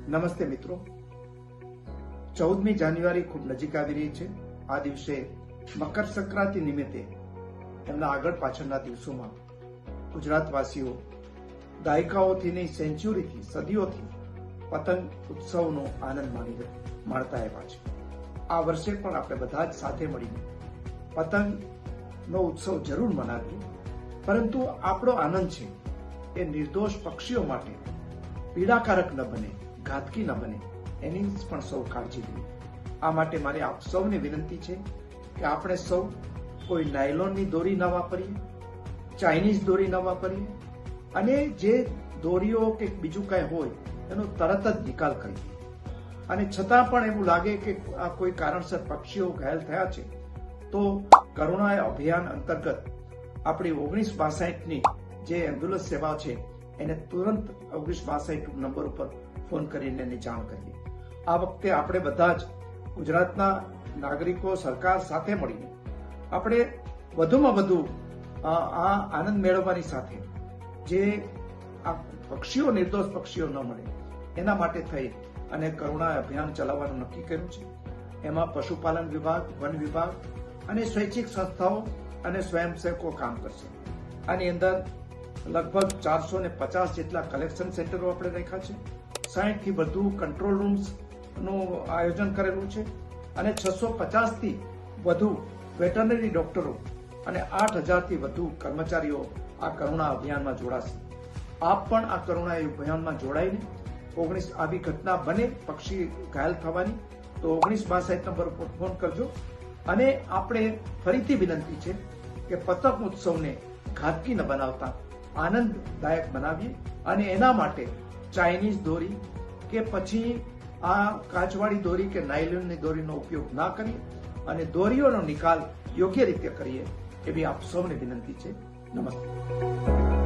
નમસ્તે મિત્રો, 14મી જાન્યુઆરી ખૂબ નજીક આવી રહી છે. આ દિવસે મકર સંક્રાંતિ નિમિત્તે એમના આગળ પાછળના દિવસોમાં ગુજરાતવાસીઓ દાયકાઓથી નહીં, સેન્ચુરીથી, સદીઓથી પતંગ ઉત્સવનો આનંદ માણતા આવ્યા છે. આ વર્ષે પણ આપણે બધા જ સાથે મળીને પતંગનો ઉત્સવ જરૂર મનાવીએ, પરંતુ આપણો આનંદ છે એ નિર્દોષ પક્ષીઓ માટે પીડાકારક ન બને, ઘાતકી ન બને, એની પણ સૌ કાળજી લઈએ. આ માટે મારી આપ સૌને વિનંતી છે કે આપણે સૌ કોઈ નાયલોનની દોરી ન વાપરીએ, ચાઇનીઝ દોરી ન વાપરીએ, અને જે દોરીઓ કે બીજું કઈ હોય એનો તરત જ નિકાલ કરીએ. અને છતાં પણ એવું લાગે કે આ કોઈ કારણસર પક્ષીઓ ઘાયલ થયા છે તો કરુણા અભિયાન અંતર્ગત આપણી 1962ની જે એમ્બ્યુલન્સ સેવા છે એને તુરંત 1962 નંબર ઉપર ફોન કરીને એની જાણ કરીએ. આ વખતે આપણે બધા જ ગુજરાતના નાગરિકો, સરકાર સાથે મળીને આપણે વધુમાં વધુ આ આનંદ મેળવવાની સાથે જે આ પક્ષીઓ, નિર્દોષ પક્ષીઓ ન મળે એના માટે થઈ અને કરુણા અભિયાન ચલાવવાનું નક્કી કર્યું છે. એમાં પશુપાલન વિભાગ, વન વિભાગ અને સ્વૈચ્છિક સંસ્થાઓ અને સ્વયંસેવકો કામ કરશે. આની અંદર લગભગ 450 જેટલા કલેક્શન સેન્ટરો આપણે રાખ્યા છે, 60 થી વધુ કંટ્રોલ રૂમ્સ નું આયોજન કરેલું છે અને 650 થી વધુ વેટરનરી ડોક્ટરો અને 8000 થી વધુ કર્મચારીઓ આ કરુણા અભિયાનમાં જોડાશે. આપ પણ આ કરુણા અભિયાનમાં જોડાઈને આવી ઘટના બને, પક્ષી ઘાયલ થવાની, તો 1962 નંબર ઉપર ફોન કરજો. અને આપણે ફરીથી વિનંતી છે કે પતંગ ઉત્સવને ઘાતકી ન બનાવતા આનંદદાયક બનાવીએ, અને એના માટે ચાઇનીઝ દોરી કે પછી આ કાચવાળી દોરી કે નાયલોનની દોરીનો ઉપયોગ ના કરીએ અને દોરીઓનો નિકાલ યોગ્ય રીતે કરીએ એવી આપ સૌને વિનંતી છે. નમસ્તે.